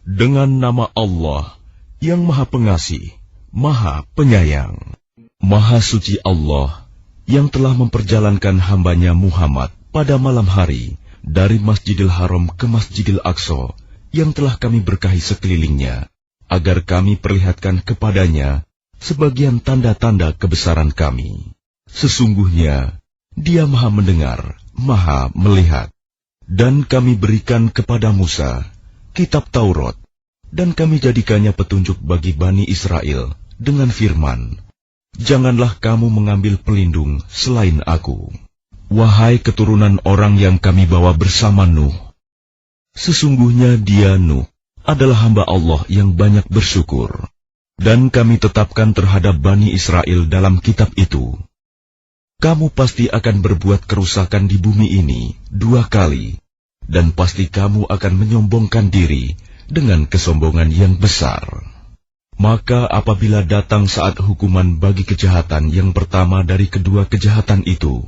Dengan nama Allah yang Maha Pengasih, Maha Penyayang. Maha suci Allah yang telah memperjalankan hambanya Muhammad pada malam hari dari Masjidil Haram ke Masjidil Aqsa yang telah kami berkahi sekelilingnya, agar kami perlihatkan kepadanya sebagian tanda-tanda kebesaran kami. Sesungguhnya Dia Maha mendengar, Maha melihat. Dan kami berikan kepada Musa kitab Taurat, dan kami jadikannya petunjuk bagi Bani Israel dengan firman, "Janganlah kamu mengambil pelindung selain aku. Wahai keturunan orang yang kami bawa bersama Nuh, sesungguhnya dia Nuh adalah hamba Allah yang banyak bersyukur. Dan kami tetapkan terhadap Bani Israel dalam kitab itu, kamu pasti akan berbuat kerusakan di bumi ini 2 kali, dan pasti kamu akan menyombongkan diri dengan kesombongan yang besar. Maka apabila datang saat hukuman bagi kejahatan yang pertama dari kedua kejahatan itu,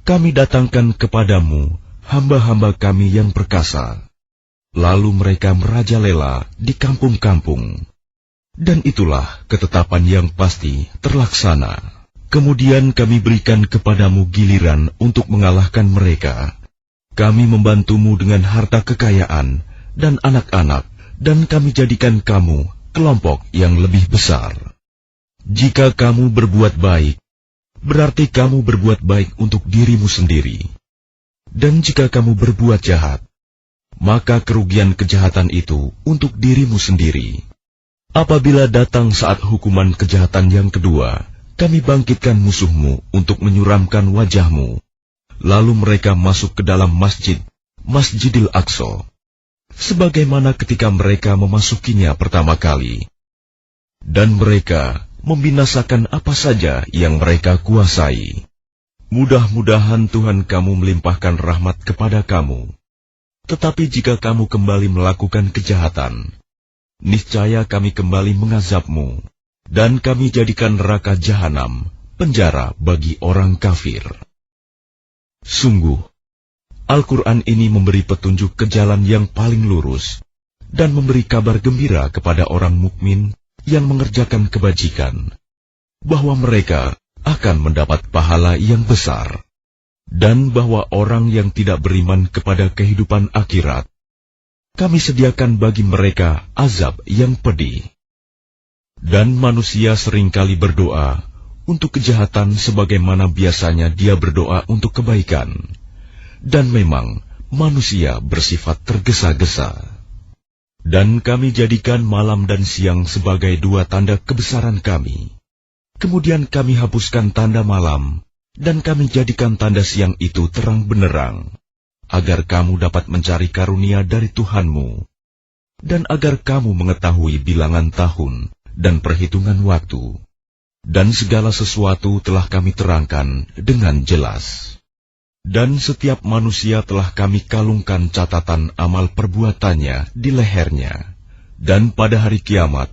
kami datangkan kepadamu hamba-hamba kami yang perkasa. Lalu mereka merajalela di kampung-kampung. Dan itulah ketetapan yang pasti terlaksana. Kemudian kami berikan kepadamu giliran untuk mengalahkan mereka. Kami membantumu dengan harta kekayaan dan anak-anak, dan kami jadikan kamu kelompok yang lebih besar. Jika kamu berbuat baik, berarti kamu berbuat baik untuk dirimu sendiri. Dan jika kamu berbuat jahat, maka kerugian kejahatan itu untuk dirimu sendiri. Apabila datang saat hukuman kejahatan yang kedua, kami bangkitkan musuhmu untuk menyuramkan wajahmu. Lalu mereka masuk ke dalam masjid, Masjidil Aqsa, sebagaimana ketika mereka memasukinya pertama kali. Dan mereka membinasakan apa saja yang mereka kuasai. Mudah-mudahan Tuhan kamu melimpahkan rahmat kepada kamu. Tetapi jika kamu kembali melakukan kejahatan, niscaya kami kembali mengazabmu. Dan kami jadikan neraka jahanam penjara bagi orang kafir. Sungguh, Al-Quran ini memberi petunjuk ke jalan yang paling lurus dan memberi kabar gembira kepada orang mukmin yang mengerjakan kebajikan, bahwa mereka akan mendapat pahala yang besar, dan bahwa orang yang tidak beriman kepada kehidupan akhirat, kami sediakan bagi mereka azab yang pedih. Dan manusia seringkali berdoa untuk kejahatan sebagaimana biasanya dia berdoa untuk kebaikan. Dan memang manusia bersifat tergesa-gesa. Dan kami jadikan malam dan siang sebagai 2 tanda kebesaran kami. Kemudian kami hapuskan tanda malam, dan kami jadikan tanda siang itu terang benderang, agar kamu dapat mencari karunia dari Tuhanmu, dan agar kamu mengetahui bilangan tahun dan perhitungan waktu, dan segala sesuatu telah kami terangkan dengan jelas. Dan setiap manusia telah kami kalungkan catatan amal perbuatannya di lehernya, dan pada hari kiamat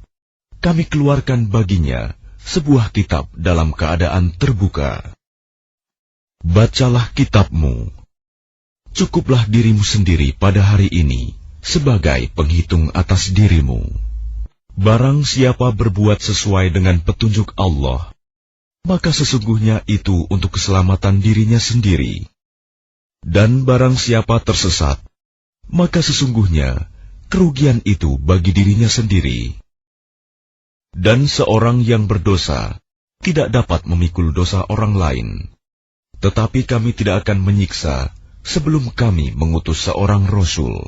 kami keluarkan baginya sebuah kitab dalam keadaan terbuka. Bacalah kitabmu, cukuplah dirimu sendiri pada hari ini sebagai penghitung atas dirimu. Barang siapa berbuat sesuai dengan petunjuk Allah, maka sesungguhnya itu untuk keselamatan dirinya sendiri. Dan barang siapa tersesat, maka sesungguhnya kerugian itu bagi dirinya sendiri. Dan seorang yang berdosa tidak dapat memikul dosa orang lain. Tetapi kami tidak akan menyiksa sebelum kami mengutus seorang Rasul.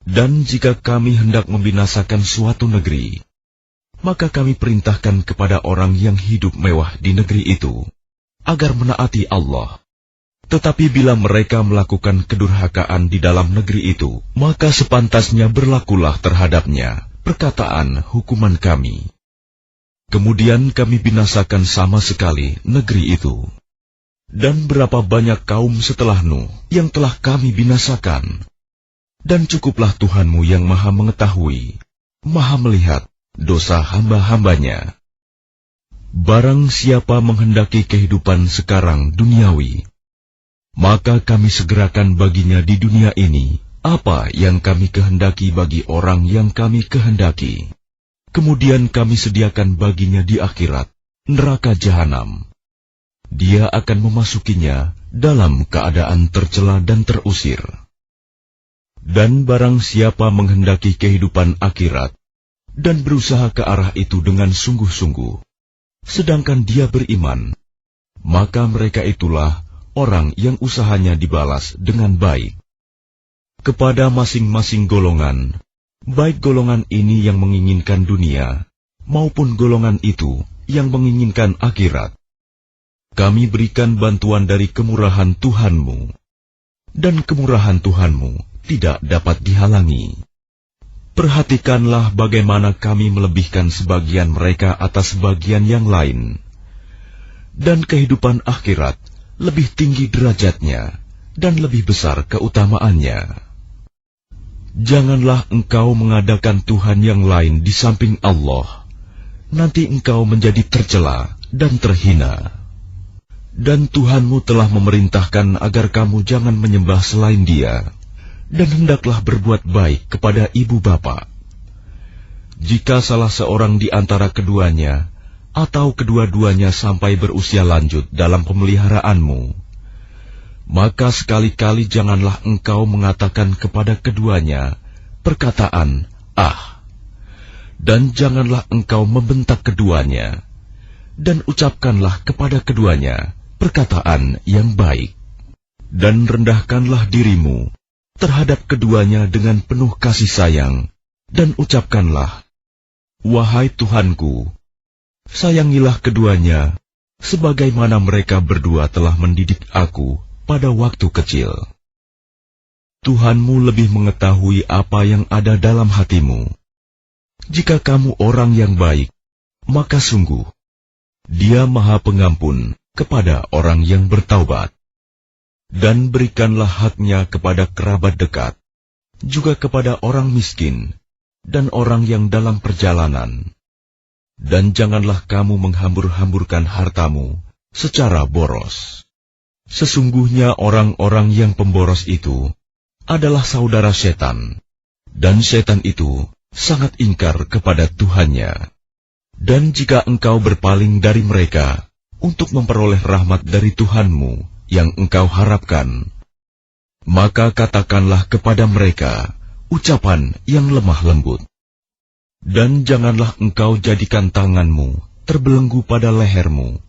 Dan jika kami hendak membinasakan suatu negeri, maka kami perintahkan kepada orang yang hidup mewah di negeri itu, agar menaati Allah. Tetapi bila mereka melakukan kedurhakaan di dalam negeri itu, maka sepantasnya berlakulah terhadapnya perkataan hukuman kami. Kemudian kami binasakan sama sekali negeri itu. Dan berapa banyak kaum setelah Nuh yang telah kami binasakan. Dan cukuplah Tuhanmu yang Maha mengetahui, Maha melihat dosa hamba-hambanya. Barang siapa menghendaki kehidupan sekarang duniawi, maka kami segerakan baginya di dunia ini apa yang kami kehendaki bagi orang yang kami kehendaki. Kemudian kami sediakan baginya di akhirat neraka jahanam. Dia akan memasukinya dalam keadaan tercela dan terusir. Dan barang siapa menghendaki kehidupan akhirat dan berusaha ke arah itu dengan sungguh-sungguh, sedangkan dia beriman, maka mereka itulah orang yang usahanya dibalas dengan baik. Kepada masing-masing golongan, baik golongan ini yang menginginkan dunia, maupun golongan itu yang menginginkan akhirat, kami berikan bantuan dari kemurahan Tuhanmu, dan kemurahan Tuhanmu tidak dapat dihalangi. Perhatikanlah bagaimana kami melebihkan sebagian mereka atas sebagian yang lain, dan kehidupan akhirat lebih tinggi derajatnya dan lebih besar keutamaannya. Janganlah engkau mengadakan Tuhan yang lain di samping Allah, nanti engkau menjadi tercela dan terhina. Dan Tuhanmu telah memerintahkan agar kamu jangan menyembah selain Dia, dan hendaklah berbuat baik kepada ibu bapa. Jika salah seorang di antara keduanya atau kedua-duanya sampai berusia lanjut dalam pemeliharaanmu, maka sekali-kali janganlah engkau mengatakan kepada keduanya perkataan "ah", dan janganlah engkau membentak keduanya, dan ucapkanlah kepada keduanya perkataan yang baik, dan rendahkanlah dirimu terhadap keduanya dengan penuh kasih sayang, dan ucapkanlah, "Wahai Tuhanku, sayangilah keduanya, sebagaimana mereka berdua telah mendidik aku pada waktu kecil." Tuhanmu lebih mengetahui apa yang ada dalam hatimu. Jika kamu orang yang baik, maka sungguh Dia Maha Pengampun kepada orang yang bertaubat. Dan berikanlah haknya kepada kerabat dekat, juga kepada orang miskin, dan orang yang dalam perjalanan. Dan janganlah kamu menghambur-hamburkan hartamu secara boros. Sesungguhnya orang-orang yang pemboros itu adalah saudara setan, dan setan itu sangat ingkar kepada Tuhannya. Dan jika engkau berpaling dari mereka untuk memperoleh rahmat dari Tuhanmu yang engkau harapkan, maka katakanlah kepada mereka ucapan yang lemah lembut. Dan janganlah engkau jadikan tanganmu terbelenggu pada lehermu,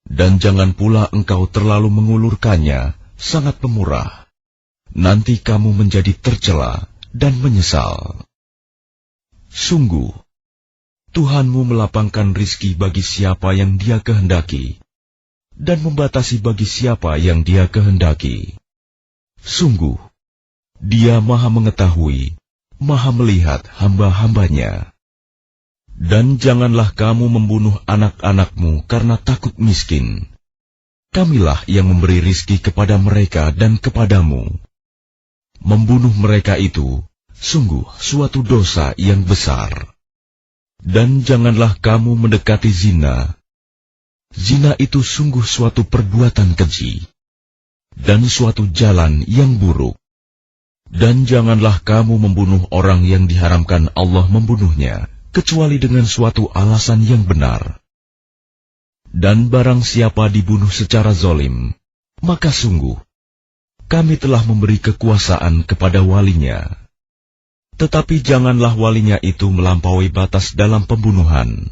dan jangan pula engkau terlalu mengulurkannya sangat pemurah. Nanti kamu menjadi tercela dan menyesal. Sungguh, Tuhanmu melapangkan rizki bagi siapa yang Dia kehendaki, dan membatasi bagi siapa yang Dia kehendaki. Sungguh, Dia Maha Mengetahui, Maha Melihat hamba-hambanya. Dan janganlah kamu membunuh anak-anakmu karena takut miskin. Kamilah yang memberi rizki kepada mereka dan kepadamu. Membunuh mereka itu sungguh suatu dosa yang besar. Dan janganlah kamu mendekati zina. Zina itu sungguh suatu perbuatan keji, dan suatu jalan yang buruk. Dan janganlah kamu membunuh orang yang diharamkan Allah membunuhnya, kecuali dengan suatu alasan yang benar. Dan barang siapa dibunuh secara zalim, maka sungguh kami telah memberi kekuasaan kepada walinya. Tetapi janganlah walinya itu melampaui batas dalam pembunuhan.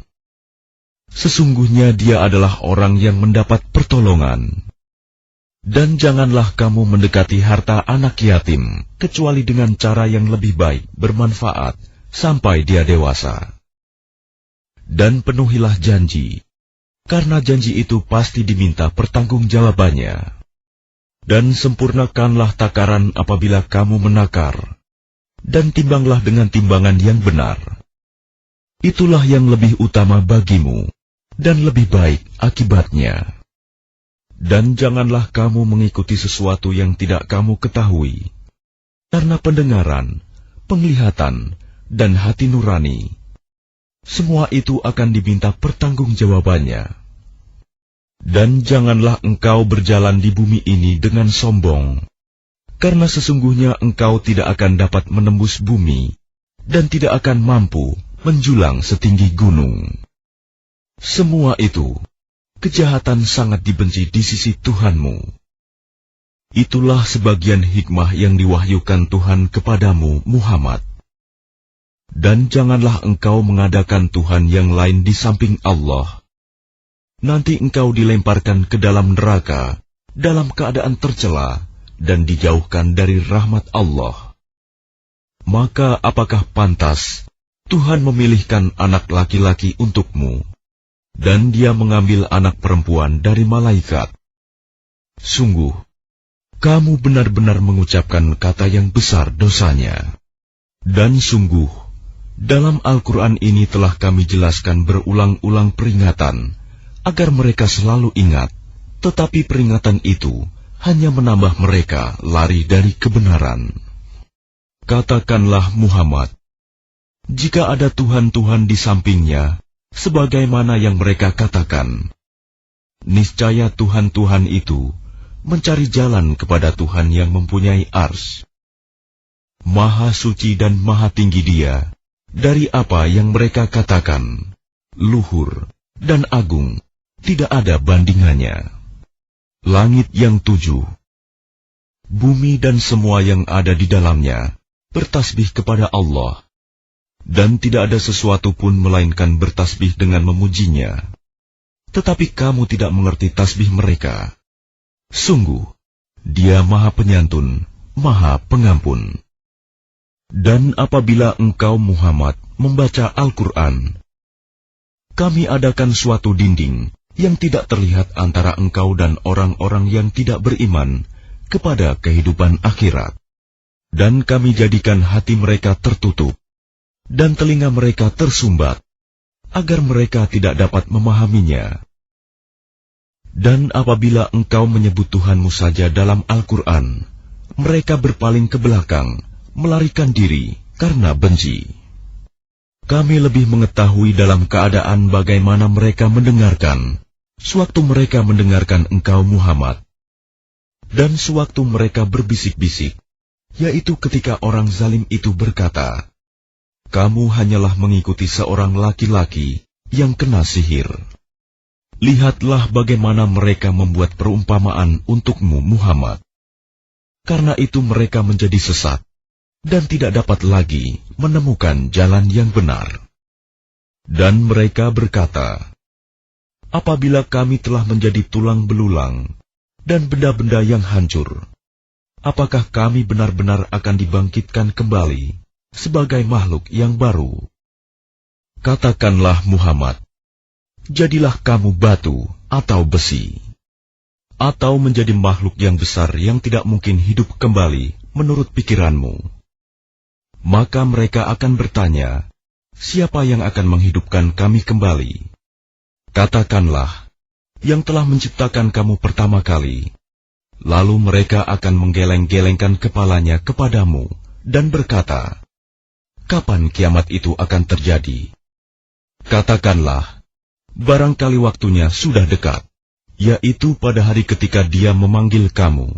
Sesungguhnya dia adalah orang yang mendapat pertolongan. Dan janganlah kamu mendekati harta anak yatim, kecuali dengan cara yang lebih baik, bermanfaat, sampai dia dewasa. Dan penuhilah janji, karena janji itu pasti diminta pertanggungjawabannya. Dan sempurnakanlah takaran apabila kamu menakar, dan timbanglah dengan timbangan yang benar. Itulah yang lebih utama bagimu, dan lebih baik akibatnya. Dan janganlah kamu mengikuti sesuatu yang tidak kamu ketahui, karena pendengaran, penglihatan, dan hati nurani, semua itu akan diminta pertanggungjawabannya. Dan janganlah engkau berjalan di bumi ini dengan sombong, karena sesungguhnya engkau tidak akan dapat menembus bumi dan tidak akan mampu menjulang setinggi gunung. Semua itu, kejahatan sangat dibenci di sisi Tuhanmu. Itulah sebagian hikmah yang diwahyukan Tuhan kepadamu, Muhammad. Dan janganlah engkau mengadakan Tuhan yang lain di samping Allah. Nanti engkau dilemparkan ke dalam neraka dalam keadaan tercela dan dijauhkan dari rahmat Allah. Maka apakah pantas Tuhan memilihkan anak laki-laki untukmu, dan Dia mengambil anak perempuan dari malaikat? Sungguh, kamu benar-benar mengucapkan kata yang besar dosanya. Dan sungguh, dalam Al-Quran ini telah kami jelaskan berulang-ulang peringatan, agar mereka selalu ingat, tetapi peringatan itu hanya menambah mereka lari dari kebenaran. Katakanlah Muhammad, jika ada Tuhan-Tuhan di sampingnya, sebagaimana yang mereka katakan, niscaya Tuhan-Tuhan itu mencari jalan kepada Tuhan yang mempunyai ars. Maha suci dan maha tinggi Dia dari apa yang mereka katakan, luhur dan agung, tidak ada bandingannya. Langit yang 7, bumi dan semua yang ada di dalamnya bertasbih kepada Allah, dan tidak ada sesuatu pun melainkan bertasbih dengan memujinya. Tetapi kamu tidak mengerti tasbih mereka. Sungguh, Dia Maha Penyantun, Maha Pengampun. Dan apabila engkau Muhammad membaca Al-Quran, kami adakan suatu dinding yang tidak terlihat antara engkau dan orang-orang yang tidak beriman kepada kehidupan akhirat. Dan kami jadikan hati mereka tertutup dan telinga mereka tersumbat, agar mereka tidak dapat memahaminya. Dan apabila engkau menyebut Tuhanmu saja dalam Al-Quran, mereka berpaling ke belakang, melarikan diri karena benci. Kami lebih mengetahui dalam keadaan bagaimana mereka mendengarkan, sewaktu mereka mendengarkan engkau Muhammad, dan sewaktu mereka berbisik-bisik, yaitu ketika orang zalim itu berkata, kamu hanyalah mengikuti seorang laki-laki yang kena sihir. Lihatlah bagaimana mereka membuat perumpamaan untukmu Muhammad. Karena itu mereka menjadi sesat, dan tidak dapat lagi menemukan jalan yang benar. Dan mereka berkata, apabila kami telah menjadi tulang belulang dan benda-benda yang hancur, apakah kami benar-benar akan dibangkitkan kembali sebagai makhluk yang baru? Katakanlah Muhammad, jadilah kamu batu atau besi, atau menjadi makhluk yang besar yang tidak mungkin hidup kembali menurut pikiranmu. Maka mereka akan bertanya, siapa yang akan menghidupkan kami kembali? Katakanlah, yang telah menciptakan kamu pertama kali. Lalu mereka akan menggeleng-gelengkan kepalanya kepadamu dan berkata, kapan kiamat itu akan terjadi? Katakanlah, barangkali waktunya sudah dekat, yaitu pada hari ketika Dia memanggil kamu,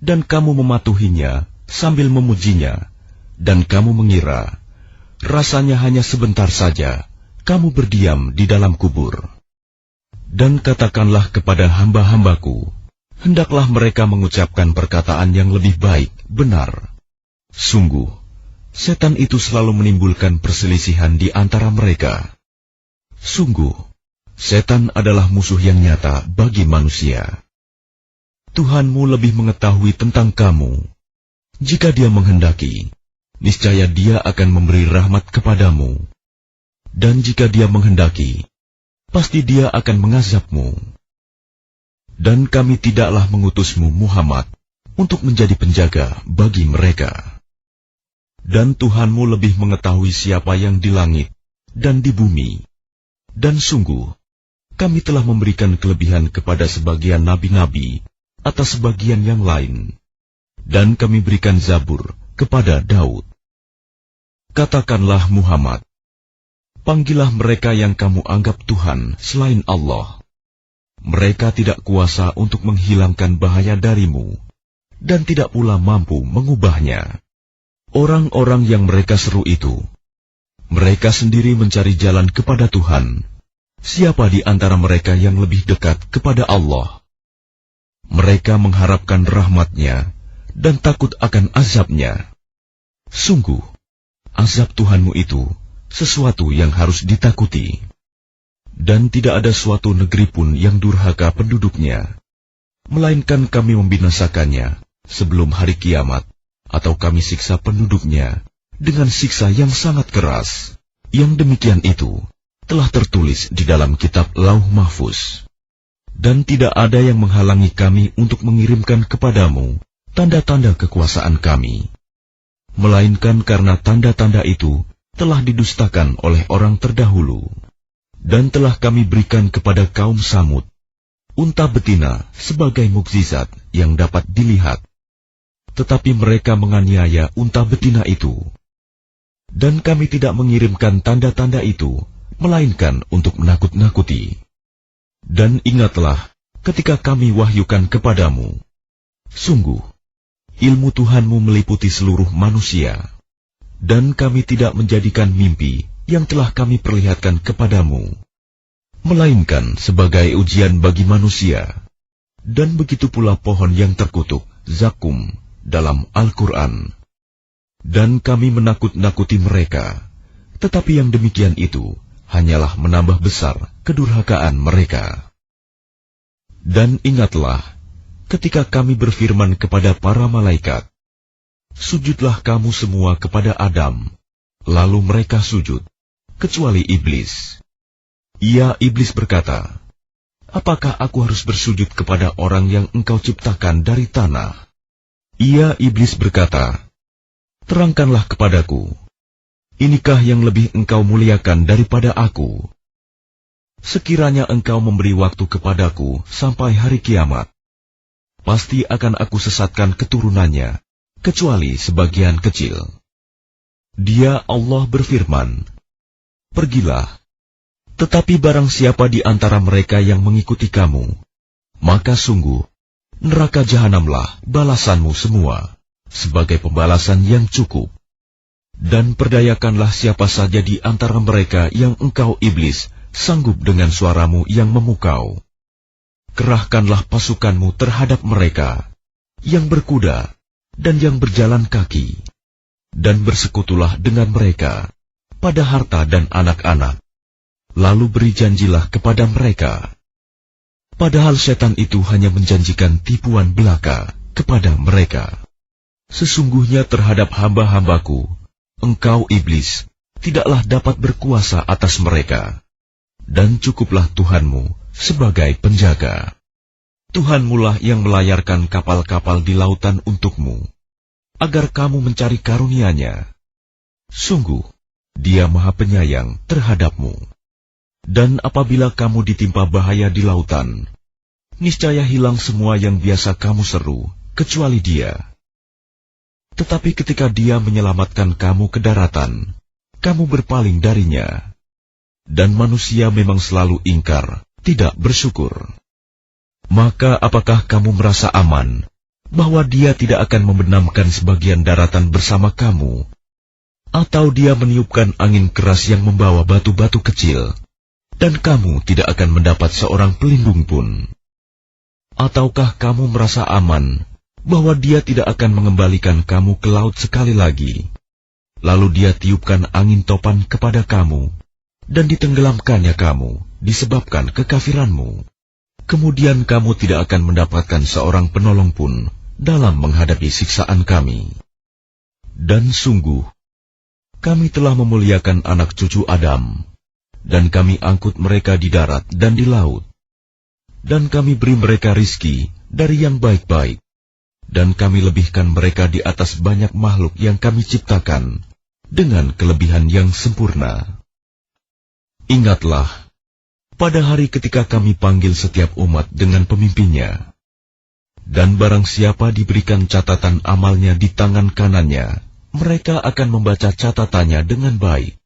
dan kamu mematuhinya sambil memujinya, dan kamu mengira, rasanya hanya sebentar saja, kamu berdiam di dalam kubur. Dan katakanlah kepada hamba-hambaku, hendaklah mereka mengucapkan perkataan yang lebih baik, benar. Sungguh, setan itu selalu menimbulkan perselisihan di antara mereka. Sungguh, setan adalah musuh yang nyata bagi manusia. Tuhanmu lebih mengetahui tentang kamu. Jika Dia menghendaki, niscaya Dia akan memberi rahmat kepadamu. Dan jika Dia menghendaki, pasti Dia akan mengazabmu. Dan kami tidaklah mengutusmu Muhammad untuk menjadi penjaga bagi mereka. Dan Tuhanmu lebih mengetahui siapa yang di langit dan di bumi. Dan sungguh, kami telah memberikan kelebihan kepada sebagian nabi-nabi atas sebagian yang lain. Dan kami berikan Zabur kepada Daud. Katakanlah Muhammad, panggillah mereka yang kamu anggap Tuhan selain Allah. Mereka tidak kuasa untuk menghilangkan bahaya darimu, dan tidak pula mampu mengubahnya. Orang-orang yang mereka seru itu, mereka sendiri mencari jalan kepada Tuhan. Siapa di antara mereka yang lebih dekat kepada Allah? Mereka mengharapkan rahmat-Nya dan takut akan azab-Nya. Sungguh, azab Tuhanmu itu sesuatu yang harus ditakuti. Dan tidak ada suatu negeri pun yang durhaka penduduknya, melainkan kami membinasakannya sebelum hari kiamat, atau kami siksa penduduknya dengan siksa yang sangat keras. Yang demikian itu telah tertulis di dalam kitab Lauh Mahfuz. Dan tidak ada yang menghalangi kami untuk mengirimkan kepadamu tanda-tanda kekuasaan kami, melainkan karena tanda-tanda itu telah didustakan oleh orang terdahulu. Dan telah kami berikan kepada kaum Samud unta betina sebagai mukjizat yang dapat dilihat. Tetapi mereka menganiaya unta betina itu. Dan kami tidak mengirimkan tanda-tanda itu, melainkan untuk menakut-nakuti. Dan ingatlah ketika kami wahyukan kepadamu, sungguh, ilmu Tuhanmu meliputi seluruh manusia. Dan kami tidak menjadikan mimpi yang telah kami perlihatkan kepadamu, melainkan sebagai ujian bagi manusia. Dan begitu pula pohon yang terkutuk, zakum, dalam Al-Quran. Dan kami menakut-nakuti mereka, tetapi yang demikian itu hanyalah menambah besar kedurhakaan mereka. Dan ingatlah, ketika kami berfirman kepada para malaikat, sujudlah kamu semua kepada Adam, lalu mereka sujud, kecuali iblis. Iblis berkata, apakah aku harus bersujud kepada orang yang engkau ciptakan dari tanah? Iblis berkata, terangkanlah kepadaku, inikah yang lebih engkau muliakan daripada aku? Sekiranya engkau memberi waktu kepadaku sampai hari kiamat, pasti akan aku sesatkan keturunannya, kecuali sebagian kecil. Dia Allah berfirman, pergilah, tetapi barang siapa di antara mereka yang mengikuti kamu, maka sungguh, neraka jahanamlah balasanmu semua, sebagai pembalasan yang cukup. Dan perdayakanlah siapa saja di antara mereka yang engkau iblis sanggup dengan suaramu yang memukau. Kerahkanlah pasukanmu terhadap mereka, yang berkuda, dan yang berjalan kaki, dan bersekutulah dengan mereka pada harta dan anak-anak, lalu beri janjilah kepada mereka. Padahal setan itu hanya menjanjikan tipuan belaka kepada mereka. Sesungguhnya terhadap hamba-hambaku, engkau iblis tidaklah dapat berkuasa atas mereka, dan cukuplah Tuhanmu sebagai penjaga. Tuhanmulah yang melayarkan kapal-kapal di lautan untukmu, agar kamu mencari karunia-Nya. Sungguh, Dia Maha Penyayang terhadapmu. Dan apabila kamu ditimpa bahaya di lautan, niscaya hilang semua yang biasa kamu seru, kecuali Dia. Tetapi ketika Dia menyelamatkan kamu ke daratan, kamu berpaling darinya. Dan manusia memang selalu ingkar, tidak bersyukur. Maka apakah kamu merasa aman bahwa Dia tidak akan membenamkan sebagian daratan bersama kamu? Atau Dia meniupkan angin keras yang membawa batu-batu kecil, dan kamu tidak akan mendapat seorang pelindung pun? Ataukah kamu merasa aman bahwa Dia tidak akan mengembalikan kamu ke laut sekali lagi, lalu Dia tiupkan angin topan kepada kamu, dan ditenggelamkannya kamu disebabkan kekafiranmu? Kemudian kamu tidak akan mendapatkan seorang penolong pun dalam menghadapi siksaan kami. Dan sungguh, kami telah memuliakan anak cucu Adam, dan kami angkut mereka di darat dan di laut. Dan kami beri mereka rizki dari yang baik-baik, dan kami lebihkan mereka di atas banyak makhluk yang kami ciptakan, dengan kelebihan yang sempurna. Ingatlah, pada hari ketika kami panggil setiap umat dengan pemimpinnya, dan barang siapa diberikan catatan amalnya di tangan kanannya, mereka akan membaca catatannya dengan baik,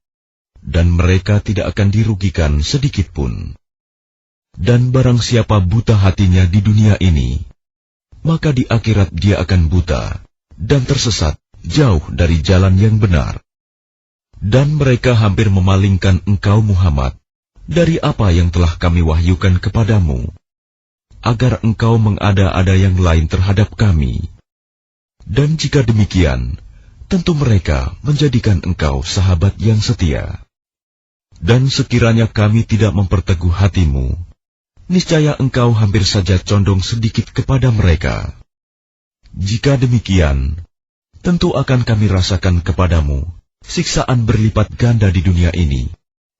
dan mereka tidak akan dirugikan sedikit pun. Dan barang siapa buta hatinya di dunia ini, maka di akhirat dia akan buta dan tersesat jauh dari jalan yang benar. Dan mereka hampir memalingkan engkau Muhammad dari apa yang telah kami wahyukan kepadamu, agar engkau mengada-ada yang lain terhadap kami. Dan jika demikian, tentu mereka menjadikan engkau sahabat yang setia. Dan sekiranya kami tidak memperteguh hatimu, niscaya engkau hampir saja condong sedikit kepada mereka. Jika demikian, tentu akan kami rasakan kepadamu siksaan berlipat ganda di dunia ini,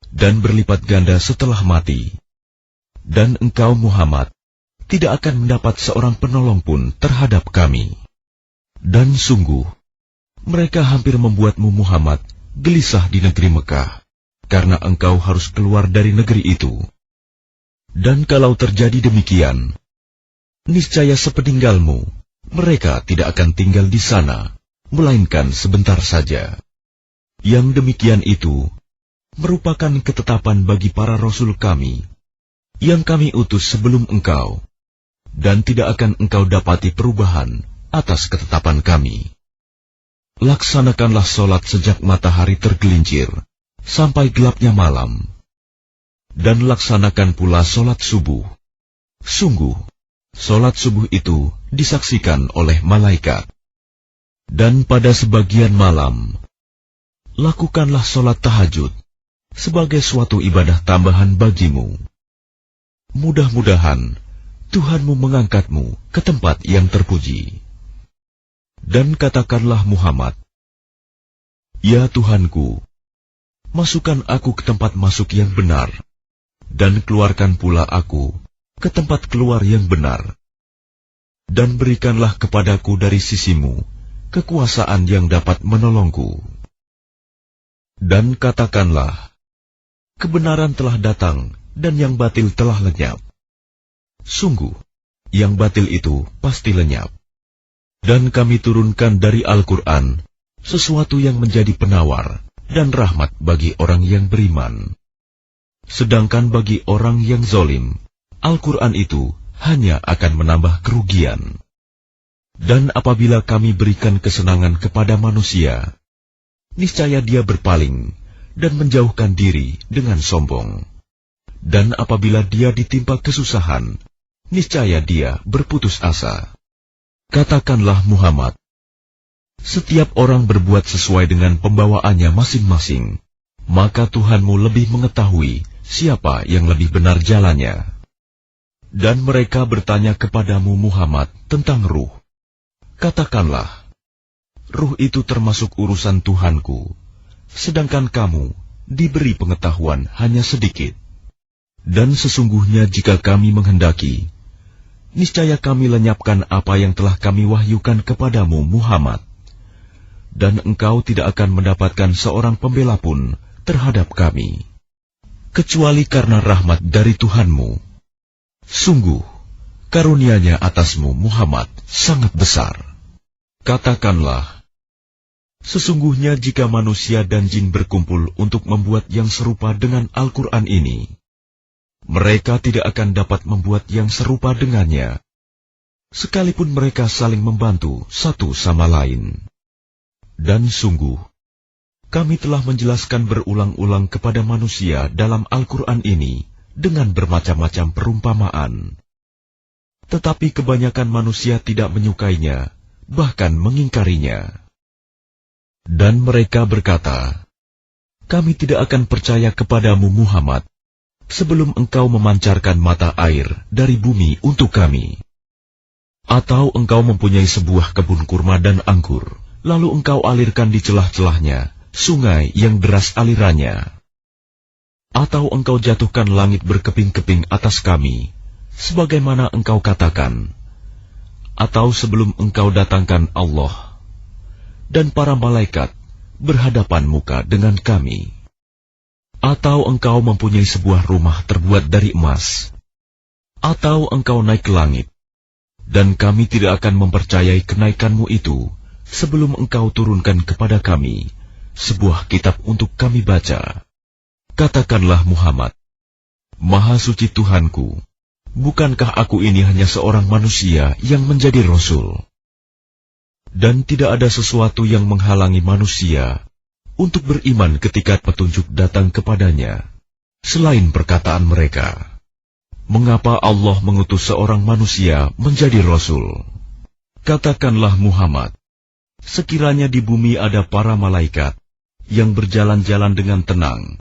dan berlipat ganda setelah mati. Dan engkau Muhammad tidak akan mendapat seorang penolong pun terhadap kami. Dan sungguh, mereka hampir membuatmu Muhammad gelisah di negeri Mekah, karena engkau harus keluar dari negeri itu. Dan kalau terjadi demikian, niscaya sepeninggalmu, mereka tidak akan tinggal di sana, melainkan sebentar saja. Yang demikian itu merupakan ketetapan bagi para rasul kami, yang kami utus sebelum engkau, dan tidak akan engkau dapati perubahan atas ketetapan kami. Laksanakanlah sholat sejak matahari tergelincir sampai gelapnya malam, dan laksanakan pula sholat subuh. Sungguh, sholat subuh itu disaksikan oleh malaikat. Dan pada sebagian malam, lakukanlah sholat tahajud sebagai suatu ibadah tambahan bagimu. Mudah-mudahan Tuhanmu mengangkatmu ke tempat yang terpuji. Dan katakanlah Muhammad, ya Tuhanku, masukkan aku ke tempat masuk yang benar, dan keluarkan pula aku ke tempat keluar yang benar. Dan berikanlah kepadaku dari sisimu kekuasaan yang dapat menolongku. Dan katakanlah, kebenaran telah datang dan yang batil telah lenyap. Sungguh, yang batil itu pasti lenyap. Dan kami turunkan dari Al-Quran sesuatu yang menjadi penawar dan rahmat bagi orang yang beriman. Sedangkan bagi orang yang zalim, Al-Quran itu hanya akan menambah kerugian. Dan apabila kami berikan kesenangan kepada manusia, niscaya dia berpaling dan menjauhkan diri dengan sombong. Dan apabila dia ditimpa kesusahan, niscaya dia berputus asa. Katakanlah Muhammad, setiap orang berbuat sesuai dengan pembawaannya masing-masing, maka Tuhanmu lebih mengetahui siapa yang lebih benar jalannya. Dan mereka bertanya kepadamu Muhammad tentang ruh. Katakanlah, ruh itu termasuk urusan Tuhanku, sedangkan kamu diberi pengetahuan hanya sedikit. Dan sesungguhnya jika kami menghendaki, niscaya kami lenyapkan apa yang telah kami wahyukan kepadamu Muhammad. Dan engkau tidak akan mendapatkan seorang pembela pun terhadap kami, kecuali karena rahmat dari Tuhanmu. Sungguh, karunia-Nya atasmu Muhammad sangat besar. Katakanlah, sesungguhnya jika manusia dan jin berkumpul untuk membuat yang serupa dengan Al-Quran ini, mereka tidak akan dapat membuat yang serupa dengannya, sekalipun mereka saling membantu satu sama lain. Dan sungguh, kami telah menjelaskan berulang-ulang kepada manusia dalam Al-Quran ini dengan bermacam-macam perumpamaan. Tetapi kebanyakan manusia tidak menyukainya, bahkan mengingkarinya. Dan mereka berkata, kami tidak akan percaya kepadamu Muhammad sebelum engkau memancarkan mata air dari bumi untuk kami. Atau engkau mempunyai sebuah kebun kurma dan anggur, lalu engkau alirkan di celah-celahnya sungai yang deras alirannya. Atau engkau jatuhkan langit berkeping-keping atas kami, sebagaimana engkau katakan. Atau sebelum engkau datangkan Allah dan para malaikat berhadapan muka dengan kami. Atau engkau mempunyai sebuah rumah terbuat dari emas. Atau engkau naik ke langit, dan kami tidak akan mempercayai kenaikanmu itu sebelum engkau turunkan kepada kami sebuah kitab untuk kami baca. Katakanlah Muhammad, Maha Suci Tuhanku, bukankah aku ini hanya seorang manusia yang menjadi rasul? Dan tidak ada sesuatu yang menghalangi manusia untuk beriman ketika petunjuk datang kepadanya, selain perkataan mereka. Mengapa Allah mengutus seorang manusia menjadi rasul? Katakanlah Muhammad, sekiranya di bumi ada para malaikat yang berjalan-jalan dengan tenang,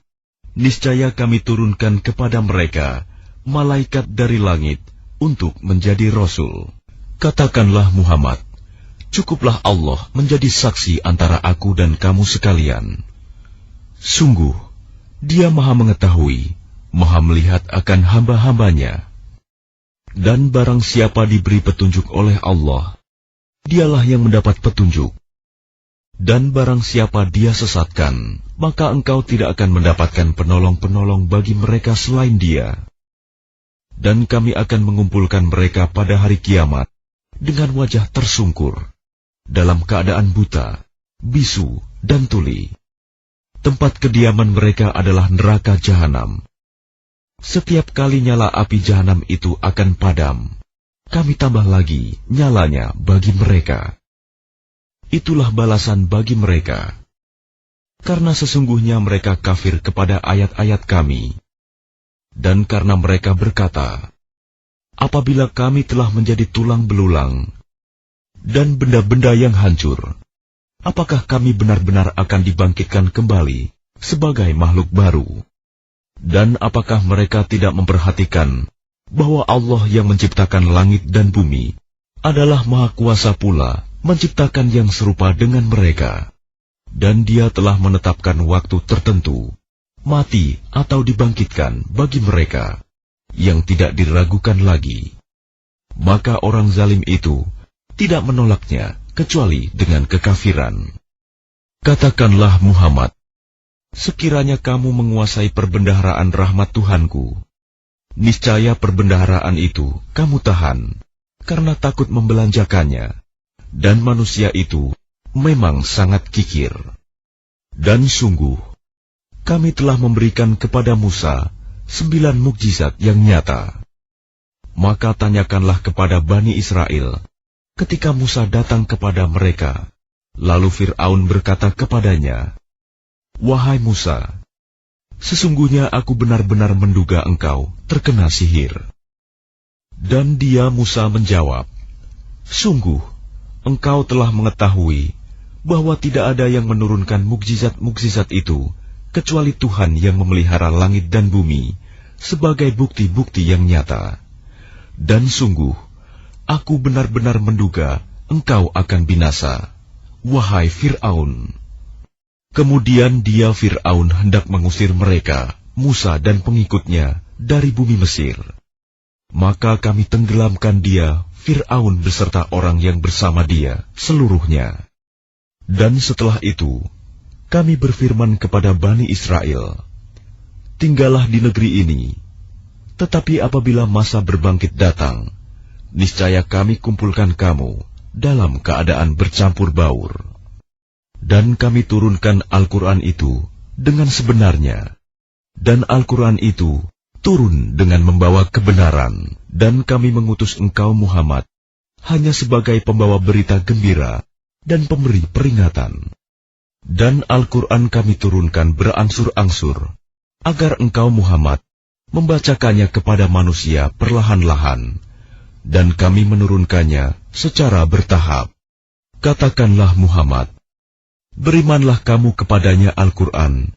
niscaya kami turunkan kepada mereka malaikat dari langit untuk menjadi rasul. Katakanlah Muhammad, cukuplah Allah menjadi saksi antara aku dan kamu sekalian. Sungguh, Dia Maha Mengetahui, Maha Melihat akan hamba-hambanya. Dan barang siapa diberi petunjuk oleh Allah, dialah yang mendapat petunjuk. Dan barang siapa Dia sesatkan, maka engkau tidak akan mendapatkan penolong-penolong bagi mereka selain Dia. Dan kami akan mengumpulkan mereka pada hari kiamat dengan wajah tersungkur, dalam keadaan buta, bisu, dan tuli. Tempat kediaman mereka adalah neraka jahanam. Setiap kali nyala api jahanam itu akan padam, kami tambah lagi nyalanya bagi mereka. Itulah balasan bagi mereka, karena sesungguhnya mereka kafir kepada ayat-ayat kami, dan karena mereka berkata, apabila kami telah menjadi tulang belulang dan benda-benda yang hancur, apakah kami benar-benar akan dibangkitkan kembali sebagai makhluk baru? Dan apakah mereka tidak memperhatikan bahwa Allah yang menciptakan langit dan bumi adalah Maha Kuasa pula menciptakan yang serupa dengan mereka, dan Dia telah menetapkan waktu tertentu, mati atau dibangkitkan bagi mereka, yang tidak diragukan lagi. Maka orang zalim itu tidak menolaknya kecuali dengan kekafiran. Katakanlah Muhammad, sekiranya kamu menguasai perbendaharaan rahmat Tuhanku, niscaya perbendaharaan itu kamu tahan, karena takut membelanjakannya, dan manusia itu memang sangat kikir. Dan sungguh, kami telah memberikan kepada Musa 9 mukjizat yang nyata. Maka tanyakanlah kepada Bani Israel, ketika Musa datang kepada mereka, lalu Fir'aun berkata kepadanya, wahai Musa, sesungguhnya aku benar-benar menduga engkau terkena sihir. Dan dia Musa menjawab, sungguh, engkau telah mengetahui bahwa tidak ada yang menurunkan mukjizat-mukjizat itu, kecuali Tuhan yang memelihara langit dan bumi sebagai bukti-bukti yang nyata. Dan sungguh, aku benar-benar menduga engkau akan binasa, wahai Fir'aun. Kemudian dia Fir'aun hendak mengusir mereka, Musa dan pengikutnya, dari bumi Mesir. Maka kami tenggelamkan dia, Fir'aun beserta orang yang bersama dia, seluruhnya. Dan setelah itu, kami berfirman kepada Bani Israel, tinggallah di negeri ini, tetapi apabila masa berbangkit datang, niscaya kami kumpulkan kamu dalam keadaan bercampur baur. Dan kami turunkan Al-Quran itu dengan sebenarnya. Dan Al-Quran itu turun dengan membawa kebenaran. Dan kami mengutus engkau Muhammad hanya sebagai pembawa berita gembira dan pemberi peringatan. Dan Al-Quran kami turunkan berangsur-angsur, agar engkau Muhammad membacakannya kepada manusia perlahan-lahan. Dan kami menurunkannya secara bertahap. Katakanlah Muhammad, berimanlah kamu kepadanya Al-Quran,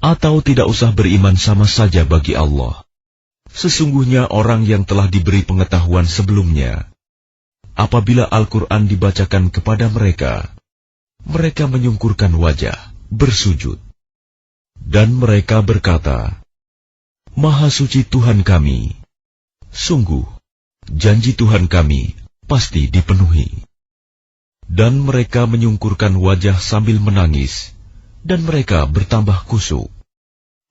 atau tidak usah beriman sama saja bagi Allah. Sesungguhnya orang yang telah diberi pengetahuan sebelumnya, apabila Al-Quran dibacakan kepada mereka, mereka menyungkurkan wajah, bersujud. Dan mereka berkata, Maha suci Tuhan kami, sungguh, janji Tuhan kami pasti dipenuhi. Dan mereka menyungkurkan wajah sambil menangis, dan mereka bertambah kusuk.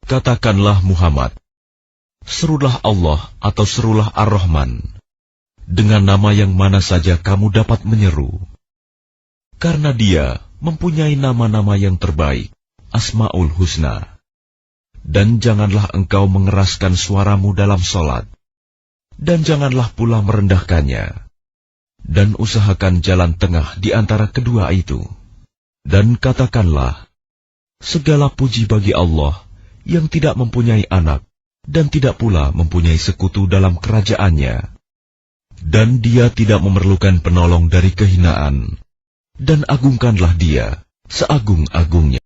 Katakanlah Muhammad, serulah Allah atau serulah Ar-Rahman, dengan nama yang mana saja kamu dapat menyeru. Karena Dia mempunyai nama-nama yang terbaik, Asma'ul Husna. Dan janganlah engkau mengeraskan suaramu dalam sholat, dan janganlah pula merendahkannya. Dan usahakan jalan tengah di antara kedua itu. Dan katakanlah, segala puji bagi Allah yang tidak mempunyai anak dan tidak pula mempunyai sekutu dalam kerajaannya. Dan dia tidak memerlukan penolong dari kehinaan. Dan agungkanlah dia seagung-agungnya.